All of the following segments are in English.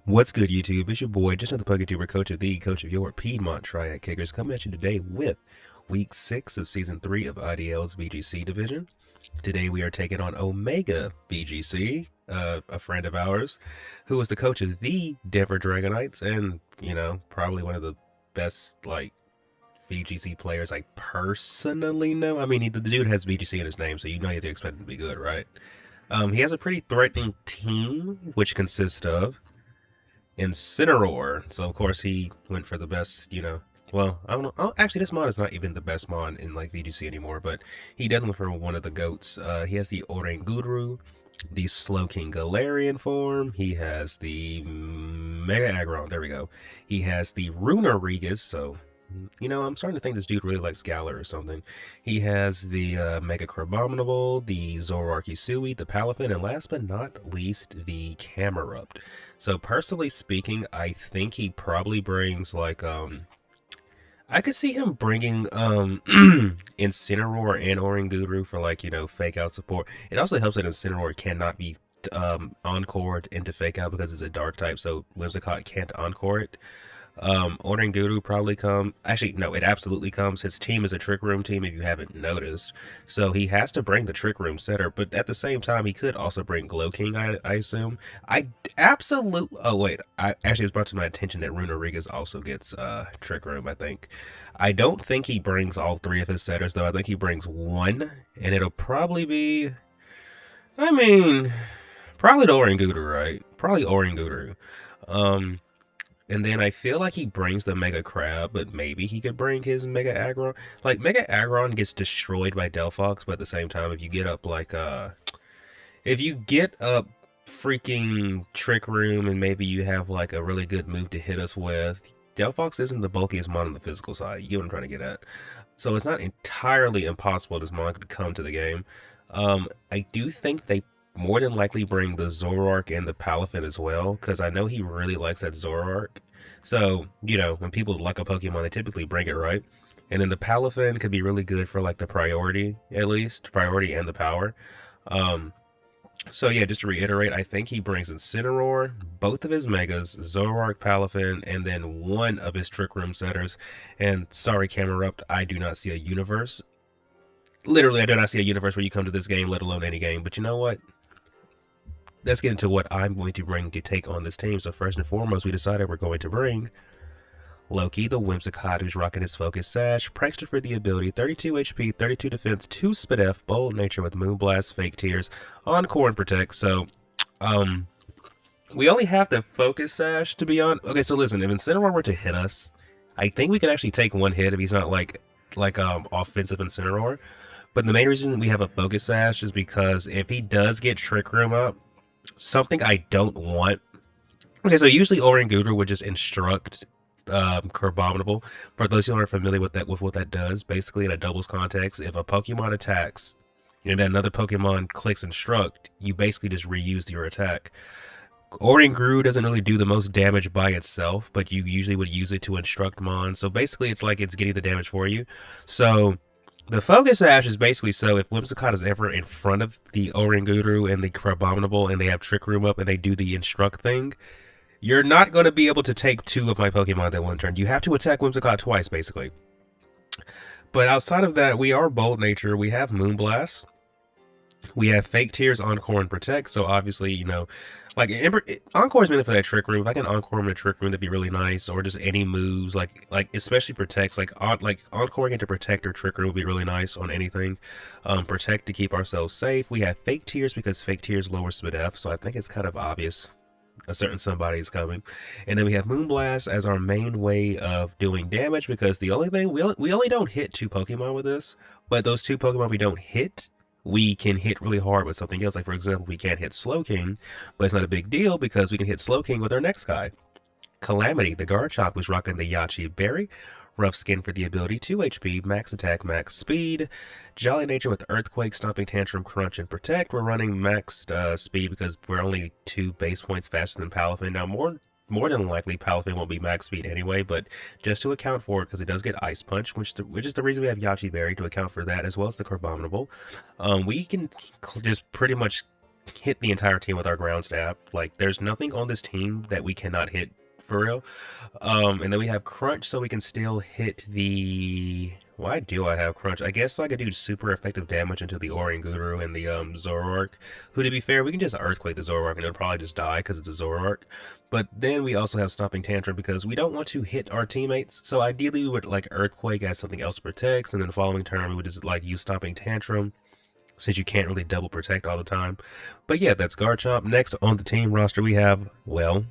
What's good, YouTube? It's your boy, just another PokeTuber coach of your Piedmont Triad Kickers, coming at you today with Week 6 of Season 3 of IDL's VGC division. Today we are taking on Omega VGC, a friend of ours, who was the coach of the Denver Dragonites, and, probably one of the best, VGC players I personally know. I mean, the dude has VGC in his name, so you know you have to expect him to be good, right? He has a pretty threatening team, which consists of Incineroar. So of course he went for the best, well, I don't know. Oh, actually, this mod is not even the best mod in VGC anymore, but he definitely went for one of the goats. He has the Oranguru, the Slowking Galarian form. He has the Mega Aggron. There we go. He has the Runerigus. So, I'm starting to think this dude really likes Galar or something. He has the Mega Crabominable, the Zoroark Isui, the Palafin, and last but not least, the Camerupt. So personally speaking, I think he probably brings I could see him bringing Incineroar and Oranguru for fake out support. It also helps that Incineroar cannot be encored into fake out because it's a dark type, so Whimsicott can't encore it. Oranguru probably come. Actually, no, it absolutely comes. His team is a Trick Room team, if you haven't noticed. So he has to bring the Trick Room setter, but at the same time, he could also bring Glow King, I assume. I absolutely. Oh, wait. I actually was brought to my attention that Runerigus also gets Trick Room, I think. I don't think he brings all three of his setters, though. I think he brings one, and it'll probably be. I mean, probably the Oranguru, right? Probably Oranguru. And then I feel like he brings the Mega Crab, but maybe he could bring his Mega Aggron. Mega Aggron gets destroyed by Delphox, but at the same time, if you get up freaking Trick Room and maybe you have a really good move to hit us with, Delphox isn't the bulkiest mon on the physical side. You get what I'm trying to get at. So it's not entirely impossible this mon could come to the game. I do think they more than likely bring the Zoroark and the Palafin as well, because I know he really likes that Zoroark. So, when people like a Pokemon, they typically bring it, right? And then the Palafin could be really good for the priority, at least. Priority and the power. So yeah, just to reiterate, I think he brings Incineroar, both of his Megas, Zoroark, Palafin, and then one of his Trick Room setters. And sorry, Camerupt, I do not see a universe. Literally, I do not see a universe where you come to this game, let alone any game. But you know what? Let's get into what I'm going to bring to take on this team. So first and foremost, we decided we're going to bring Loki, the Whimsicott, who's rocking his Focus Sash, Prankster for the ability, 32 HP, 32 defense, 2 Spadef, Bold Nature with Moonblast, Fake Tears, Encore and Protect. So, we only have the Focus Sash to be on. Okay, so listen, if Incineroar were to hit us, I think we could actually take one hit if he's not offensive Incineroar. But the main reason we have a Focus Sash is because if he does get Trick Room up, something I don't want. Okay, so usually Oranguru would just instruct Crabominable. For those who aren't familiar with what that does, basically in a doubles context, if a Pokemon attacks and then another Pokemon clicks instruct, you basically just reuse your attack. Oranguru doesn't really do the most damage by itself, but you usually would use it to instruct Mon. So basically it's like it's getting the damage for you. So the Focus Sash is basically so if Whimsicott is ever in front of the Oranguru and the Crabominable and they have Trick Room up and they do the instruct thing, you're not going to be able to take two of my Pokemon that one turn. You have to attack Whimsicott twice, basically. But outside of that, we are Bold Nature. We have Moonblast. We have Fake Tears, Encore, and Protect. So obviously, Encore is mainly for that Trick Room. If I can Encore him in a Trick Room, that'd be really nice. Or just any moves, especially Protects, Encoring into Protect or Trick Room would be really nice on anything. Protect to keep ourselves safe. We have Fake Tears because Fake Tears lowers Spadef, so I think it's kind of obvious a certain somebody is coming. And then we have Moonblast as our main way of doing damage, because the only thing, we only don't hit 2 Pokemon with this, but those 2 Pokemon we don't hit, we can hit really hard with something else. Like, for example, we can't hit Slowking, but it's not a big deal because we can hit Slowking with our next guy. Calamity, the Garchomp, was rocking the Yachi Berry. Rough Skin for the ability, 2 HP, max attack, max speed. Jolly Nature with Earthquake, Stomping Tantrum, Crunch, and Protect. We're running maxed speed because we're only 2 base points faster than Palafin. Now, more than likely, Palafin won't be max speed anyway, but just to account for it, because it does get Ice Punch, which is the reason we have Yachi Berry, to account for that, as well as the Crabominable. We can just pretty much hit the entire team with our ground stab. Like, there's nothing on this team that we cannot hit for real. And then we have Crunch, so we can still hit the... Why do I have Crunch? I guess so I could do super effective damage into the AREN Guru and the Zoroark, who, to be fair, we can just Earthquake the Zoroark and it'll probably just die because it's a Zoroark. But then we also have Stomping Tantrum because we don't want to hit our teammates, so ideally we would like Earthquake as something else protects, and then the following turn we would just like use Stomping Tantrum, since you can't really double protect all the time. But yeah, that's Garchomp. Next on the team roster we have, well...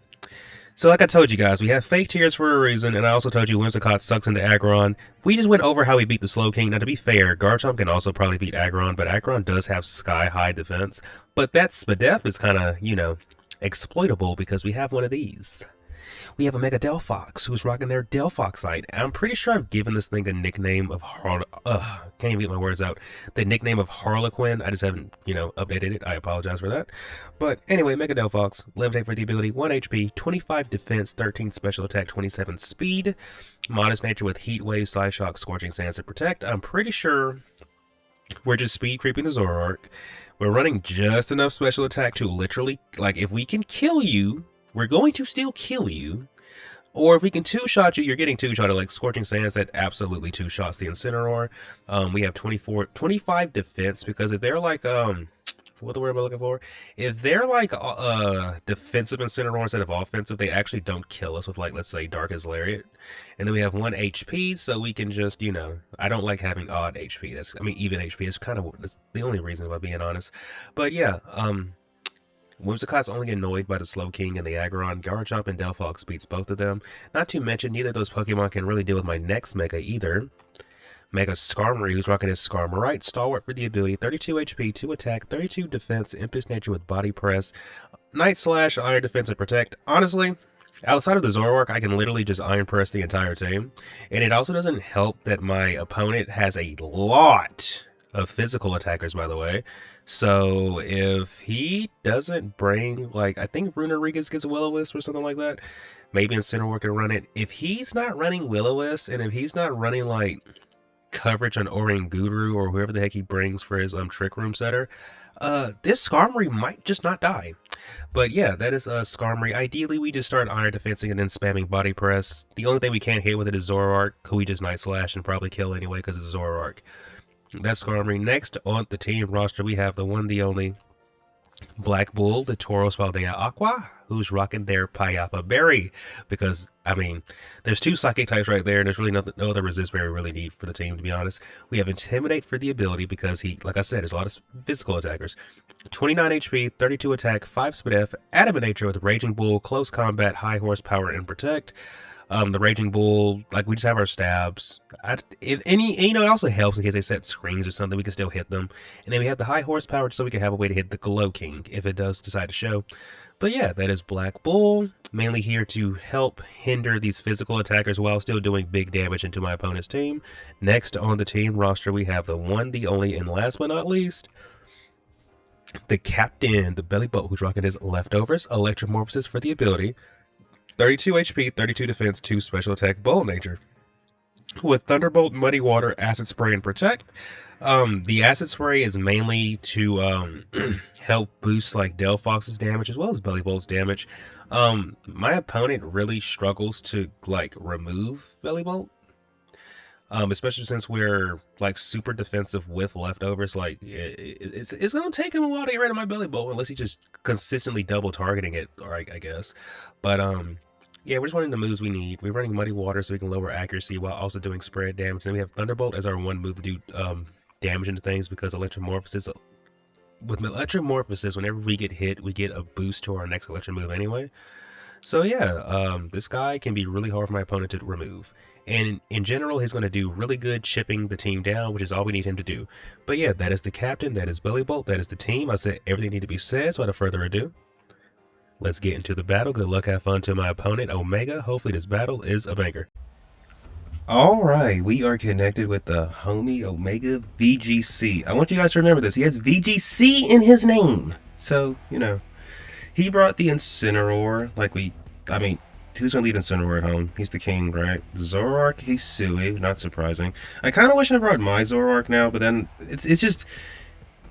So like I told you guys, we have fake tiers for a reason, and I also told you Whimsicott sucks into Aggron. We just went over how he beat the Slowking. Now to be fair, Garchomp can also probably beat Aggron, but Aggron does have sky-high defense. But that Spadef is kind of, you know, exploitable because we have one of these. We have a Mega Delphox who's rocking their Delphoxite. I'm pretty sure I've given this thing a nickname of can't even get my words out. The nickname of Harlequin. I just haven't, you know, updated it. I apologize for that. But anyway, Mega Delphox, Levitate for the ability, 1 HP, 25 defense, 13 special attack, 27 speed. Modest nature with Heat Wave, Side Shock, Scorching Sands to protect. I'm pretty sure we're just speed creeping the Zoroark. We're running just enough special attack to literally, like, if we can kill you, we're going to still kill you. Or if we can two-shot you, you're getting two-shotted. Like Scorching Sands, that absolutely two-shots the Incineroar. We have 25 defense, because if they're like, what the word am I looking for? If they're like defensive Incineroar instead of offensive, they actually don't kill us with, like, let's say Darkest Lariat. And then we have 1 HP, so we can just, you know, I don't like having odd HP. Even HP is kind of, that's the only reason, if I'm being honest. But yeah, Whimsicott's only annoyed by the Slowking and the Aggron. Garchomp and Delphox beats both of them. Not to mention, neither of those Pokemon can really deal with my next Mega either. Mega Skarmory, who's rocking his Skarmoryte, Stalwart for the ability, 32 HP, 2 attack, 32 defense, Impish Nature with Body Press, Night Slash, Iron Defense, and Protect. Honestly, outside of the Zoroark, I can literally just Iron Press the entire team. And it also doesn't help that my opponent has a lot of physical attackers, by the way. So if he doesn't bring, like, I think Runerigus gets a Will-O-Wisp or something like that. Maybe Incineroar can run it. If he's not running Will-O-Wisp, and if he's not running, like, coverage on AREN Guru or whoever the heck he brings for his Trick Room setter, this Skarmory might just not die. But yeah, that is Skarmory. Ideally, we just start Iron Defensing and then spamming Body Press. The only thing we can't hit with it is Zoroark, who we just Night Slash and probably kill anyway because it's Zoroark. That's Skarmory. Next on the team roster, we have the one, the only Black Bull, the Tauros Paldea Aqua, who's rocking their Payapa Berry. Because, I mean, there's 2 Psychic types right there, and there's really no other Resist Berry we really need for the team, to be honest. We have Intimidate for the ability because he, like I said, there's a lot of physical attackers. 29 HP, 32 attack, 5 Spadef, Adamant Nature with Raging Bull, Close Combat, High Horsepower, and Protect. The Raging Bull, like, we just have our stabs. If any, you know, it also helps in case they set screens or something, we can still hit them. And then we have the High Horsepower so we can have a way to hit the Glowking if it does decide to show. But yeah, that is Black Bull, mainly here to help hinder these physical attackers while still doing big damage into my opponent's team. Next on the team roster, we have the one, the only, and last but not least, the Captain, the Belly Boat, who's rocking his Leftovers, Electromorphosis for the ability, 32 HP, 32 defense, 2 special attack, Bold Nature. With Thunderbolt, Muddy Water, Acid Spray, and Protect. The Acid Spray is mainly to help boost like Delphox's damage as well as Belly Bolt's damage. My opponent really struggles to like remove Belly Bolt. Especially since we're like super defensive with Leftovers. Like it's gonna take him a while to get rid of my Belly Bolt unless he's just consistently double targeting it, or I guess. But yeah, we're just running the moves we need. We're running Muddy Water so we can lower accuracy while also doing spread damage. Then we have Thunderbolt as our one move to do damage into things, because Electromorphosis, with Electromorphosis, whenever we get hit, we get a boost to our next Electro move anyway. So yeah, this guy can be really hard for my opponent to remove. And in general, he's going to do really good chipping the team down, which is all we need him to do. But yeah, that is the Captain, that is Belly Bolt, that is the team. I said everything need to be said, so without further ado, let's get into the battle. Good luck, have fun to my opponent, Omega. Hopefully this battle is a banger. Alright, we are connected with the homie Omega VGC. I want you guys to remember this. He has VGC in his name. So, you know, he brought the Incineroar. Who's going to lead Incineroar at home? He's the king, right? Zoroark, Hisui, not surprising. I kind of wish I brought my Zoroark now, but then it's just...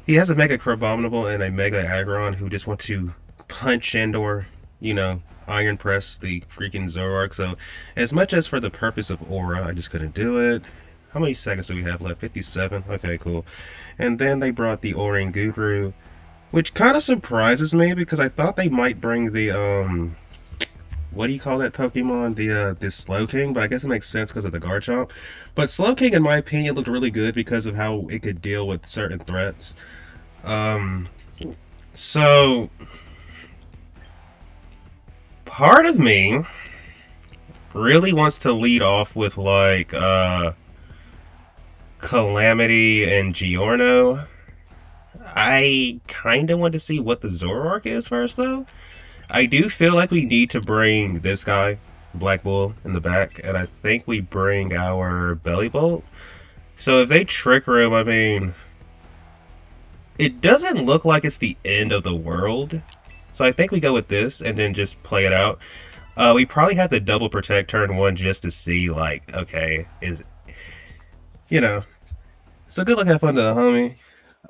He has a Mega Crabominable and a Mega Aggron who just want to punch and or, you know, Iron Press the freaking Zoroark. So, as much as for the purpose of Aura, I just couldn't do it. How many seconds do we have left? 57? Okay, cool. And then they brought the AREN Guru, which kind of surprises me because I thought they might bring the, what do you call that Pokemon? The Slowking, but I guess it makes sense because of the Garchomp. But Slowking, in my opinion, looked really good because of how it could deal with certain threats. So part of me really wants to lead off with like Calamity and Giorno. I kind of want to see what the Zoroark is first, though. I do feel like we need to bring this guy, Black Bull, in the back, and I think we bring our Belly Bolt. So if they Trick Room, I mean, it doesn't look like it's the end of the world. So I think we go with this and then just play it out. We probably have to double protect turn 1 just to see, like, okay, is, you know. So good luck, have fun to the homie.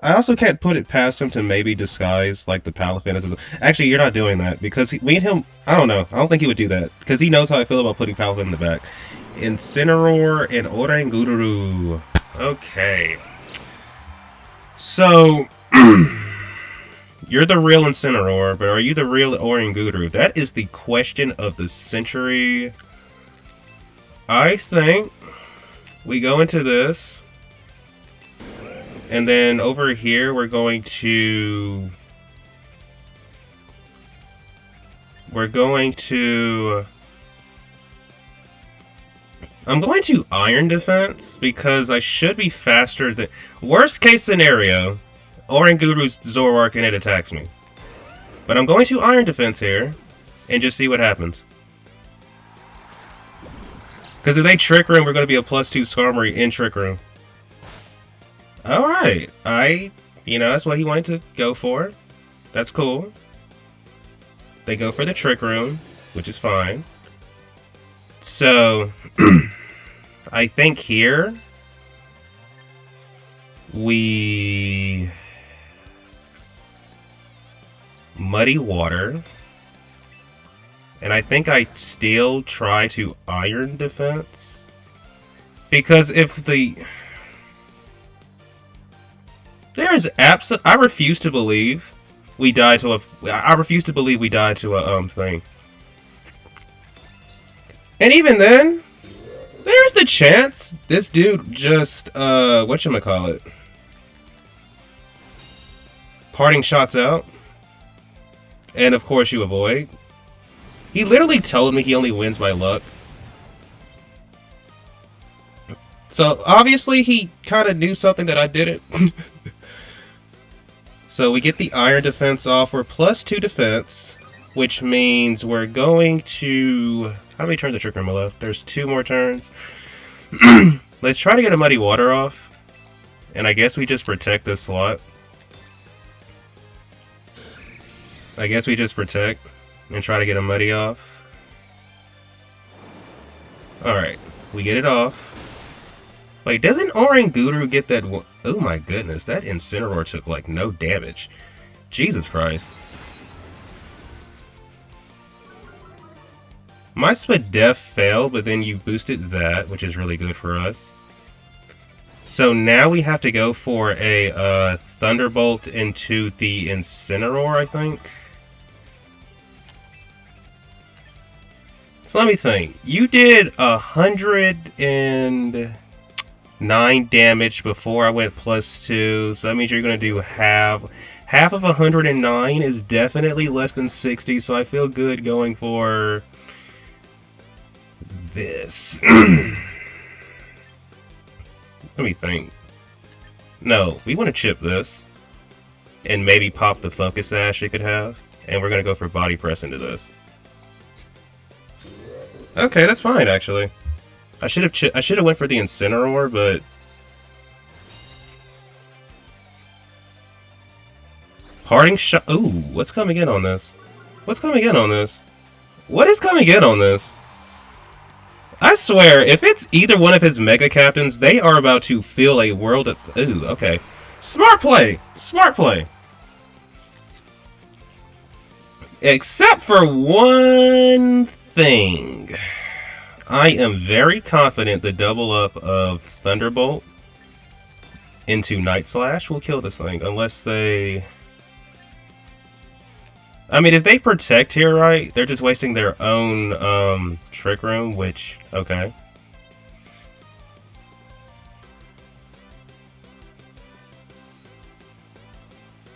I also can't put it past him to maybe disguise, like, the Palafin. Actually, you're not doing that, because we and him, I don't know. I don't think he would do that, because he knows how I feel about putting Palafin in the back. Incineroar and Oranguru. Okay. So, you're the real Incineroar, but are you the real Oranguru? That is the question of the century. I think we go into this. And then over here, we're going to I'm going to Iron Defense because I should be faster than... Worst case scenario, Oranguru's Zoroark and it attacks me. But I'm going to Iron Defense here and just see what happens. Because if they Trick Room, we're going to be a +2 Skarmory in Trick Room. Alright, you know, that's what he wanted to go for. That's cool. They go for the Trick Room, which is fine. So, I think here, we Muddy Water. And I think I still try to Iron Defense. Because if the... There's I refuse to believe we died to a... I refuse to believe we died to a, thing. And even then, there's the chance this dude just, whatchamacallit, parting shots out. And of course you avoid. He literally told me he only wins by luck. So obviously he kind of knew something that I didn't. So we get the Iron Defense off. We're +2 defense, which means we're going to... How many turns of Trick Room are left? There's 2 more turns. Let's try to get a Muddy Water off. And I guess we just protect this slot. I guess we just protect and try to get a Muddy off. Alright, we get it off. Wait, doesn't Oranguru get that one? Oh my goodness, that Incineroar took like no damage. Jesus Christ. My Spadef failed, but then you boosted that, which is really good for us. So now we have to go for a Thunderbolt into the Incineroar, I think. So let me think. You did 109 damage before I went +2, so that means you're going to do half. Half of 109 is definitely less than 60, so I feel good going for this. Let me think. No, we want to chip this and maybe pop the Focus Sash it could have, and we're going to go for Body Press into this. Okay, that's fine actually. I should have went for the Incineroar, but parting shot. Ooh, what's coming in on this? What's coming in on this? What is coming in on this? I swear, if it's either one of his Mega Captains, they are about to feel a world of... Ooh, okay. Smart play! Smart play! Except for one thing. I am very confident the double up of Thunderbolt into Night Slash will kill this thing. Unless they... I mean, if they protect here, right, they're just wasting their own Trick Room, which... Okay.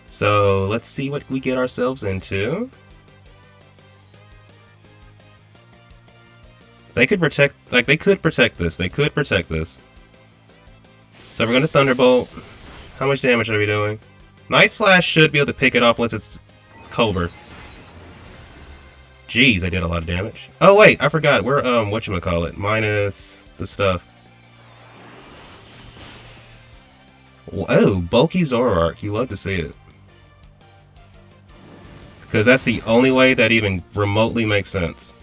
So, let's see what we get ourselves into. They could protect, like, they could protect this. They could protect this. So we're going to Thunderbolt. How much damage are we doing? Night Slash should be able to pick it off once it's Cobra. Jeez, I did a lot of damage. Oh, wait, I forgot. We're, whatchamacallit, minus the stuff. Oh, bulky Zoroark. You love to see it. Because that's the only way that even remotely makes sense.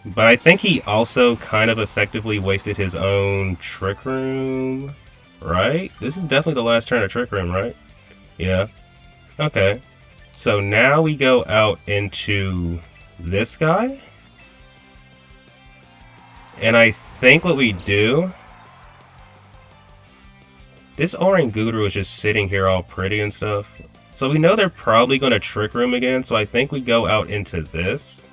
But I think he also kind of effectively wasted his own Trick Room, right? This is definitely the last turn of Trick Room, right? Yeah. Okay. So now we go out into this guy. And I think what we do... This AREN Guru is just sitting here all pretty and stuff. So we know they're probably going to Trick Room again, so I think we go out into this.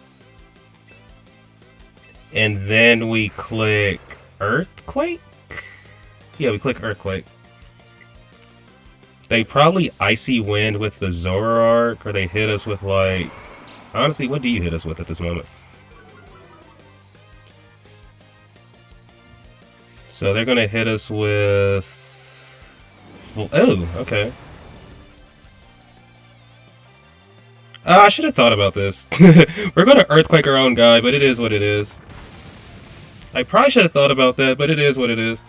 And then we click Earthquake? Yeah, we click Earthquake. They probably Icy Wind with the Zoroark, or they hit us with, like... Honestly, what do you hit us with at this moment? So they're going to hit us with... Oh, okay. I should have thought about this. We're going to Earthquake our own guy, but it is what it is. I probably should have thought about that, but it is what it is.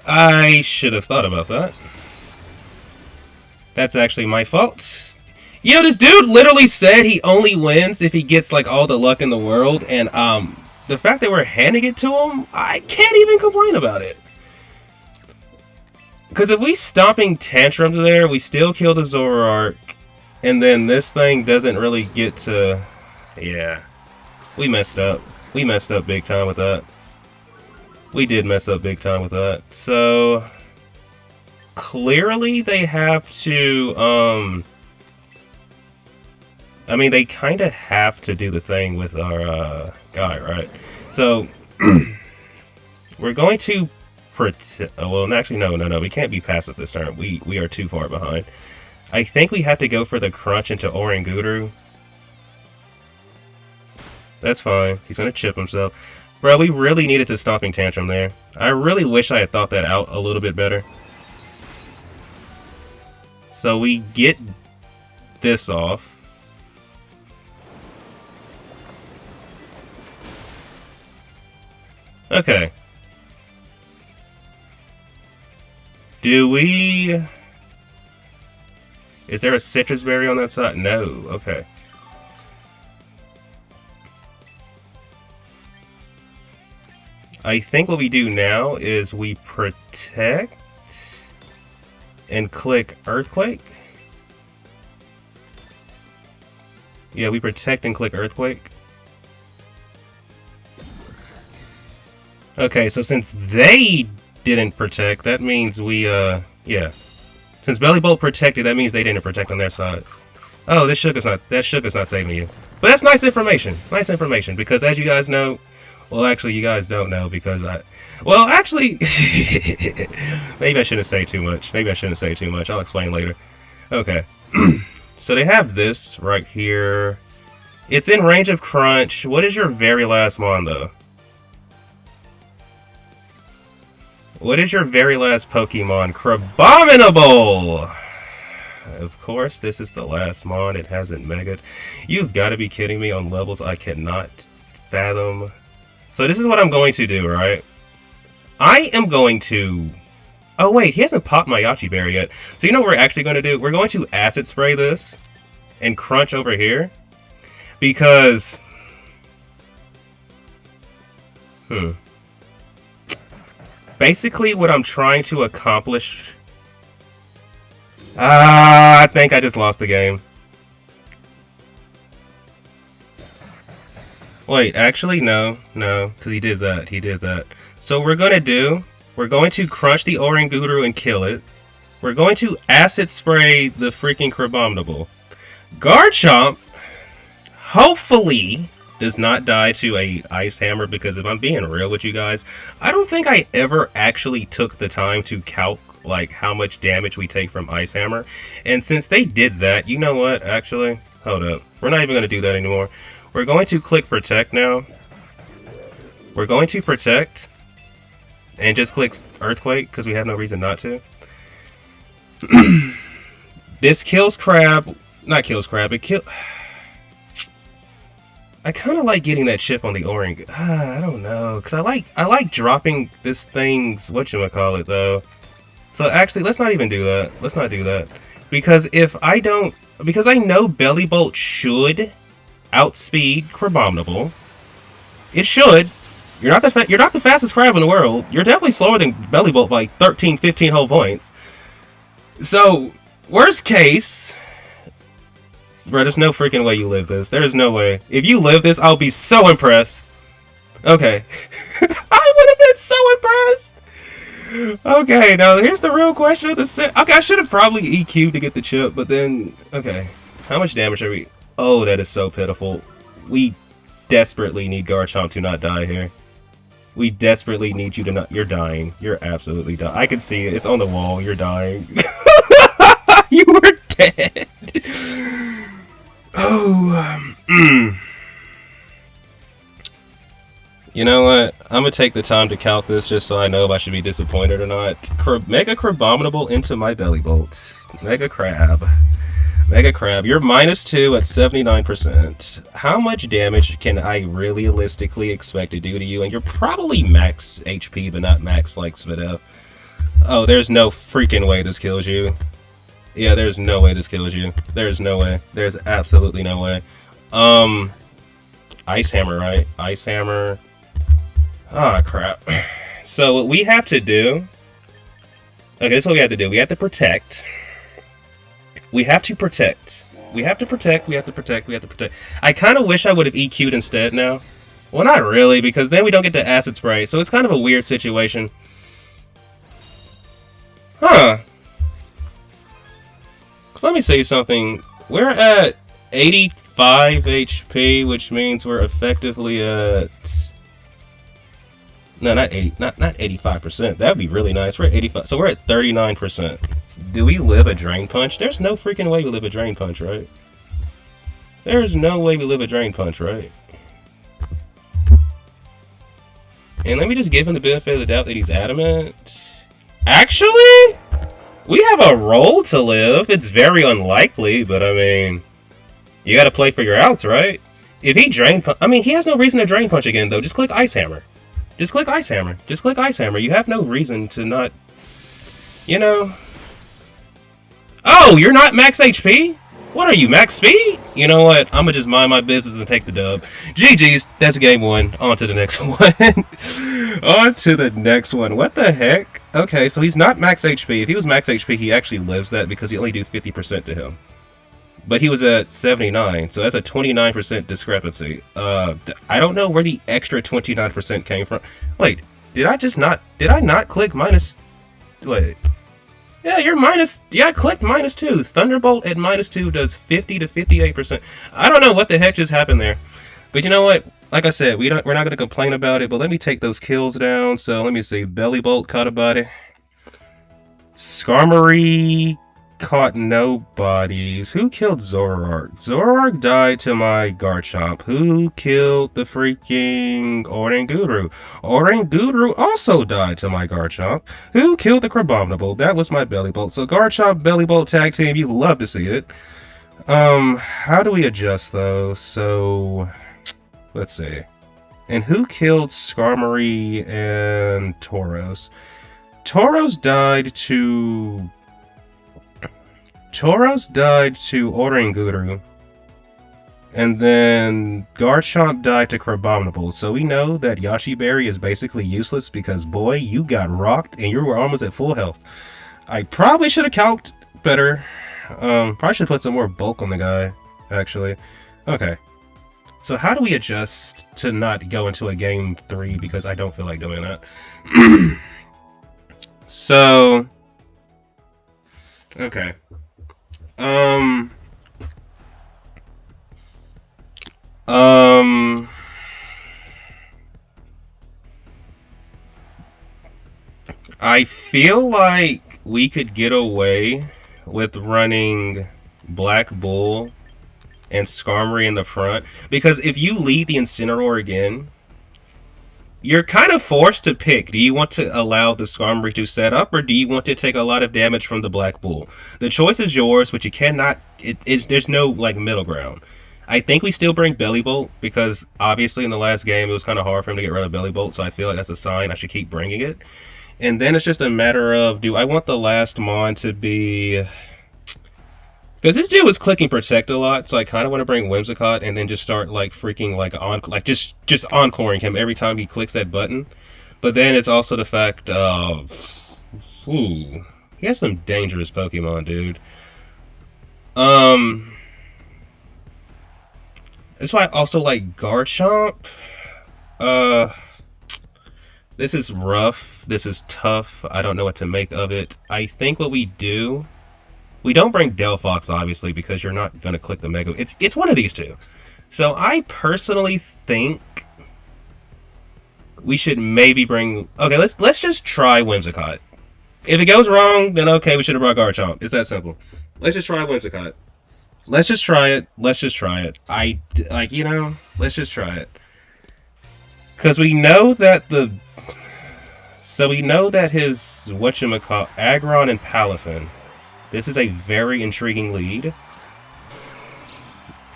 I should have thought about that. That's actually my fault. You know, this dude literally said he only wins if he gets, like, all the luck in the world, and, the fact that we're handing it to him, I can't even complain about it. Because if we Stomping Tantrum there, we still kill the Zoroark, and then this thing doesn't really get to... Yeah. We messed up. We messed up big time with that. We did mess up big time with that. So... Clearly they have to, I mean, they kind of have to do the thing with our, guy, right? So... we're going to... Well, actually, no. We can't be passive this turn. We are too far behind. I think we have to go for the crunch into AREN Guru. That's fine. He's gonna chip himself. Bro, we really needed to Stomping Tantrum there. I really wish I had thought that out a little bit better. So we get this off. Okay. Do we... Is there a Citrus Berry on that side? No. Okay. I think what we do now is we protect and click Earthquake. Yeah, we protect and click Earthquake. Okay, so since they didn't protect, that means we, yeah. Since Belly Bolt protected, that means they didn't protect on their side. Oh, that Sugar's not saving you. But that's nice information. Nice information, because as you guys know, well, actually, you guys don't know, because well, actually, maybe I shouldn't say too much. Maybe I shouldn't say too much. I'll explain later. Okay. So they have this right here. It's in range of Crunch. What is your very last mon, though? What is your very last Pokemon? Crabominable! Of course, this is the last mon. It hasn't megaed. You've got to be kidding me on levels I cannot fathom. So this is what I'm going to do, right? I am going to... Oh, wait, he hasn't popped my Yachi Berry yet. So you know what we're actually going to do? We're going to Acid Spray this and Crunch over here. Because... Basically, what I'm trying to accomplish... I think I just lost the game. Wait, actually, no, because he did that. So we're going to crunch the Oranguru and kill it. We're going to acid spray the freaking Crabominable. Garchomp, hopefully, does not die to a Ice Hammer, because if I'm being real with you guys, I don't think I ever actually took the time to calc like how much damage we take from Ice Hammer. And since they did that, you know what, actually, hold up, we're not even going to do that anymore. We're going to click protect now. We're going to protect and just click earthquake because we have no reason not to. This kills crab, not kills crab, it kill. I kind of like getting that chip on the Orang. I don't know, because I like dropping this thing's whatchamacallit though. So actually, let's not even do that. Let's not do that. Because if I don't... Because I know Belly Bolt should outspeed Crabominable. It should. You're not the fastest crab in the world. You're definitely slower than Belly Bolt by 13, 15 whole points. So, worst case... Bro, there's no freaking way you live this. There's no way. If you live this, I'll be so impressed. Okay. I would have been so impressed! Okay, now here's the real question of the set. Okay, I should have probably EQ'd to get the chip, but then... Okay, how much damage are we... Oh, that is so pitiful. We desperately need Garchomp to not die here. We desperately need you to not... You're dying. You're absolutely dying. I can see it. It's on the wall. You're dying. You were dead. Oh, You know what? I'm gonna take the time to calc this just so I know if I should be disappointed or not. Mega Crabominable into my Belly Bolt. Mega Crab. You're -2 at 79%. How much damage can I realistically expect to do to you? And you're probably max HP, but not max like Svidev. Oh, there's no freaking way this kills you. Yeah, there's no way this kills you. There's no way. There's absolutely no way. Ice Hammer, right? Ice Hammer. Ah, crap. So what we have to do... Okay, this is what we have to do. We have to protect. We have to protect. We have to protect. I kind of wish I would have EQ'd instead now. Well, not really, because then we don't get to Acid Spray. So it's kind of a weird situation. Huh. Let me say something. We're at 85 HP, which means we're effectively at... No, not 85%. That would be really nice. We're at 85. So we're at 39%. Do we live a Drain Punch? There's no freaking way we live a Drain Punch, right? There's no way we live a Drain Punch, right? And let me just give him the benefit of the doubt that he's adamant. Actually, we have a role to live. It's very unlikely, but I mean, you gotta play for your outs, right? If he Drain Punch, I mean, he has no reason to Drain Punch again, though. Just click Ice Hammer. Just click Ice Hammer. Just click Ice Hammer. You have no reason to not, you know. Oh, you're not max HP? What are you, max speed? You know what? I'm gonna just mind my business and take the dub. GG's. That's game one. On to the next one. On to the next one. What the heck? Okay, so he's not max HP. If he was max HP, he actually lives that because you only do 50% to him. But he was at 79, so that's a 29% discrepancy. I don't know where the extra 29% came from. Wait, did I not click minus... Wait. Yeah, you're minus... Yeah, I clicked -2. Thunderbolt at -2 does 50 to 58%. I don't know what the heck just happened there. But you know what? Like I said, we're not going to complain about it, but let me take those kills down. So let me see. Belly Bolt caught a body. Skarmory caught no bodies. Who killed Zoroark? Zoroark died to my Garchomp. Who killed the freaking Oranguru? Oranguru also died to my Garchomp. Who killed the Crabominable? That was my Belly Bolt. So Garchomp, Belly Bolt tag team, you love to see it. How do we adjust though? So let's see. And who killed Skarmory and Tauros? Tauros died to Oranguru. And then Garchomp died to Crabominable, so we know that Yashi Berry is basically useless because, boy, you got rocked and you were almost at full health. I probably should have calced better. Probably should put some more bulk on the guy, actually. Okay. So how do we adjust to not go into a game 3 because I don't feel like doing that? So... Okay. I feel like we could get away with running Black Bull and Skarmory in the front, because if you lead the Incineroar again, you're kind of forced to pick. Do you want to allow the Skarmory to set up, or do you want to take a lot of damage from the Black Bull? The choice is yours, but you cannot... there's no, like, middle ground. I think we still bring Belly Bolt, because obviously in the last game it was kind of hard for him to get rid of Belly Bolt, so I feel like that's a sign I should keep bringing it. And then it's just a matter of, do I want the last Mon to be... Because this dude was clicking Protect a lot, so I kind of want to bring Whimsicott and then just start, like, freaking, like, just encoring him every time he clicks that button. But then it's also the fact of... Ooh, he has some dangerous Pokemon, dude. That's why I also like Garchomp. This is rough. This is tough. I don't know what to make of it. I think what we do... We don't bring Delphox, obviously, because you're not going to click the Mega... It's one of these two. So I personally think we should maybe bring... Okay, let's just try Whimsicott. If it goes wrong, then okay, we should have brought Garchomp. It's that simple. Let's just try Whimsicott. Let's just try it. Let's just try it. Let's just try it. Because we know that the... So we know that his, whatchamacallit, Aggron and Palafin. This is a very intriguing lead.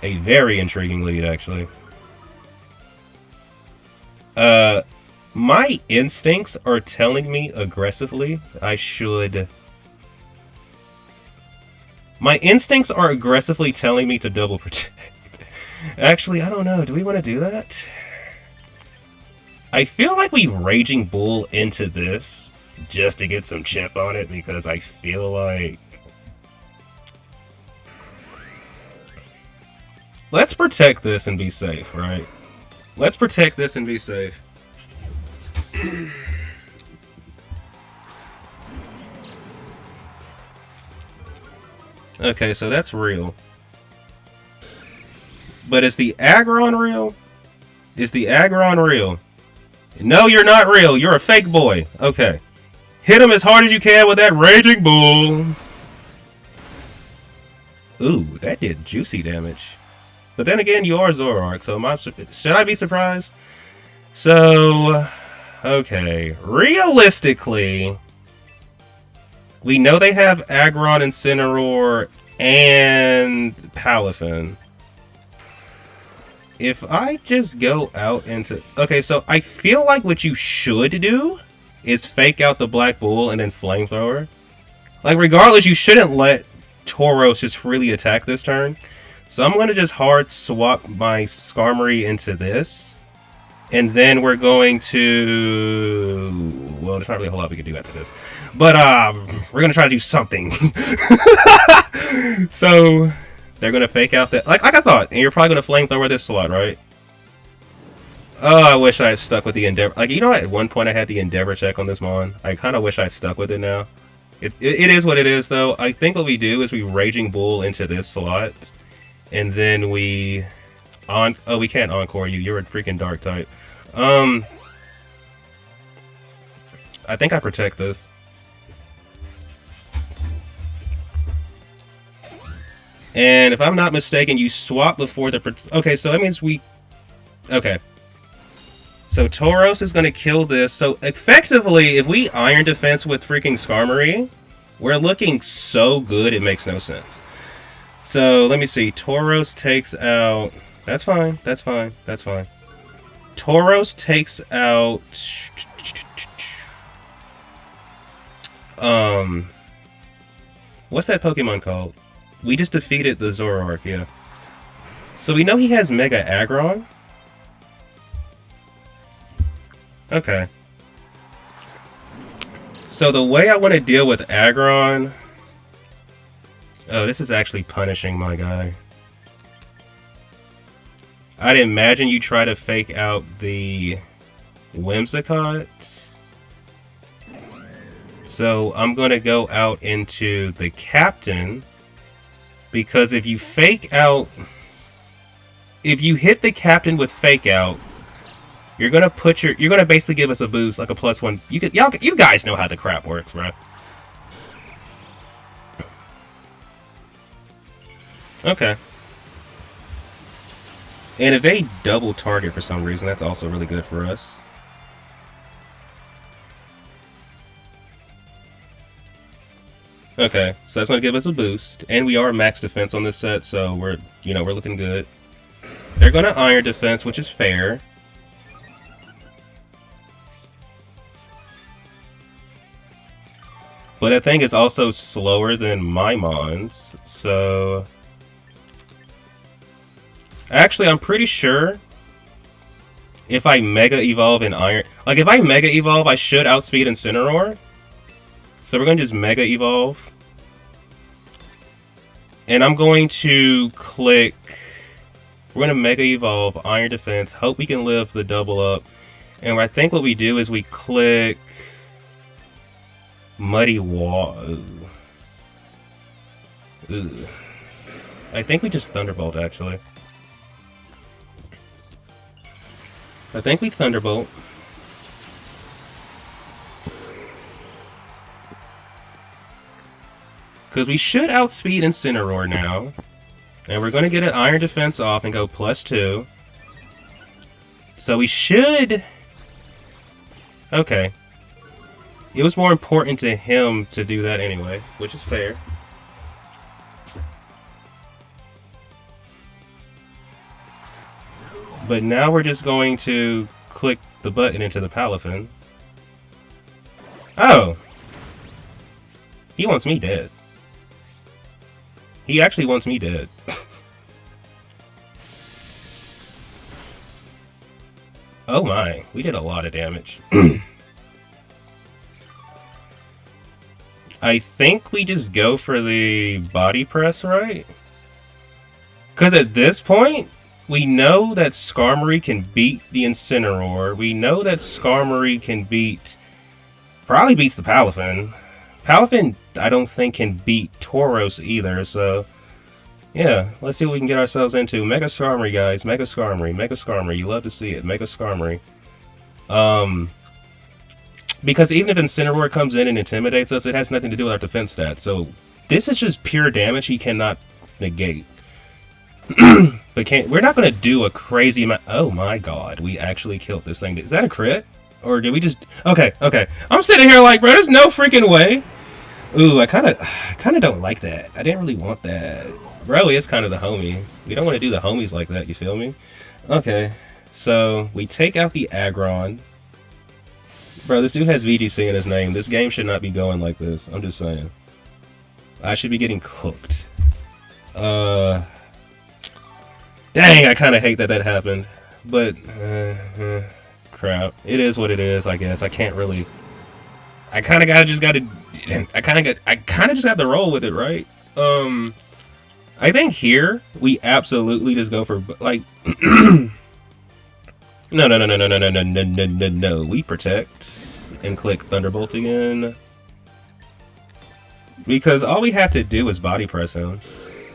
A very intriguing lead, actually. My instincts are telling me aggressively I should... My instincts are aggressively telling me to double protect. Actually, I don't know. Do we want to do that? I feel like we Raging Bull into this just to get some chip on it, because I feel like... Let's protect this and be safe, right? Let's protect this and be safe. Okay, so that's real. But is the Aggron real? Is the Aggron real? No, you're not real. You're a fake boy. Okay. Hit him as hard as you can with that Raging Bull. Ooh, that did juicy damage. But then again, you are Zoroark, so should I be surprised? So, okay. Realistically, we know they have Aggron, Incineroar, and Palafin. If I just go out into... Okay, so I feel like what you should do is fake out the Black Bull and then Flamethrower. Like, regardless, you shouldn't let Tauros just freely attack this turn. So I'm going to just hard swap my Skarmory into this. And then we're going to... Well, there's not really a whole lot we can do after this. But we're going to try to do something. So they're going to fake out that... Like I thought. And you're probably going to Flamethrower this slot, right? Oh, I wish I had stuck with the Endeavor. Like, you know, at one point I had the Endeavor check on this Mon. I kind of wish I stuck with it now. It is what it is, though. I think what we do is we Raging Bull into this slot. And then we... Oh, we can't Encore you. You're a freaking Dark type. I think I protect this. And if I'm not mistaken, you swap before the... Okay, so that means we... Okay. So Tauros is going to kill this. So effectively, if we Iron Defense with freaking Skarmory, we're looking so good it makes no sense. So let me see. Tauros takes out... That's fine. That's fine. That's fine. Tauros takes out... What's that Pokemon called? We just defeated the Zoroark, yeah. So we know he has Mega Aggron. Okay. So the way I want to deal with Aggron... Oh, this is actually punishing my guy. I'd imagine you try to fake out the Whimsicott. So I'm going to go out into the Captain. Because if you fake out... If you hit the Captain with fake out, you're gonna basically give us a boost, like a +1. You guys know how the crap works, bro. Okay. And if they double target for some reason, that's also really good for us. Okay, so that's gonna give us a boost, and we are max defense on this set, so we're looking good. They're gonna Iron Defense, which is fair. But that thing is also slower than my Mons, so... Actually, I'm pretty sure if I Mega Evolve in Iron... Like, if I Mega Evolve, I should outspeed Incineroar. So we're going to just Mega Evolve. And I'm going to click... We're going to Mega Evolve, Iron Defense, hope we can live the double up. And I think what we do is we click... Muddy Water. I think we just Thunderbolt, actually. I think we Thunderbolt. Because we should outspeed Incineroar now. And we're going to get an Iron Defense off and go +2. So we should... Okay. It was more important to him to do that anyways, which is fair. But now we're just going to click the button into the Palafin. Oh! He wants me dead. He actually wants me dead. Oh my, we did a lot of damage. I think we just go for the body press, right? Because at this point, we know that Skarmory can beat the Incineroar. We know that Skarmory can probably beats the Palafin. Palafin, I don't think, can beat Tauros either, so... Yeah, let's see what we can get ourselves into. Mega Skarmory, guys. Mega Skarmory. Mega Skarmory. You love to see it. Mega Skarmory. Because even if Incineroar comes in and intimidates us, it has nothing to do with our defense stats. So this is just pure damage he cannot negate. But we're not going to do a crazy amount. Oh my god, we actually killed this thing. Is that a crit? Or did we just... Okay. I'm sitting here like, bro, there's no freaking way. Ooh, I kind of don't like that. I didn't really want that. Bro is kind of the homie. We don't want to do the homies like that, you feel me? Okay, so we take out the Aggron. Bro, this dude has VGC in his name. This game should not be going like this. I'm just saying. I should be getting cooked. Dang, I kind of hate that happened. But, crap. It is what it is, I guess. I can't really... I kind of just have to roll with it, right? I think here, we absolutely just go for, like... No. We protect and click Thunderbolt again. Because all we have to do is body press him.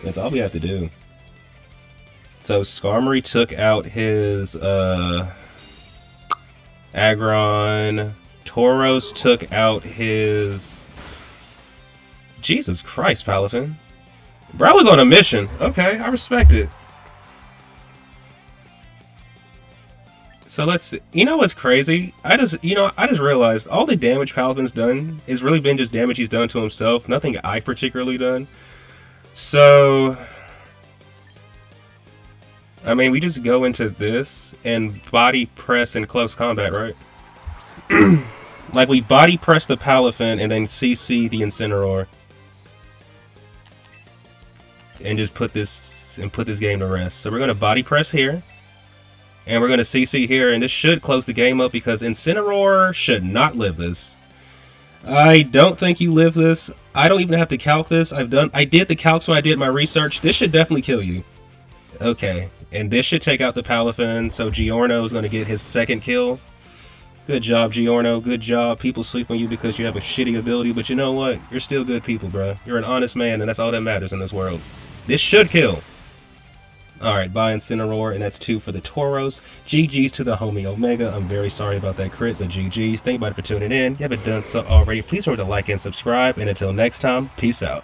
That's all we have to do. So Skarmory took out his Aggron. Tauros took out his... Jesus Christ, Palafin. Bro was on a mission. Okay, I respect it. So let's see. You know what's crazy? I just realized all the damage Palafin's done has really been just damage he's done to himself. Nothing I've particularly done. So, I mean, we just go into this and body press in close combat, right? Like, we body press the Palafin and then CC the Incineroar. And just put this this and put this game to rest. So we're going to body press here. And we're going to CC here. And this should close the game up because Incineroar should not live this. I don't think you live this. I don't even have to calc this. I did the calcs when I did my research. This should definitely kill you. Okay. And this should take out the Palafin. So Giorno is going to get his second kill. Good job, Giorno. Good job. People sleep on you because you have a shitty ability, but you know what? You're still good people, bro. You're an honest man, and that's all that matters in this world. This should kill. Alright, bye Incineroar, and that's 2 for the Tauros. GG's to the homie Omega. I'm very sorry about that crit, but GG's. Thank you for tuning in. If you haven't done so already, please remember to like and subscribe, and until next time, peace out.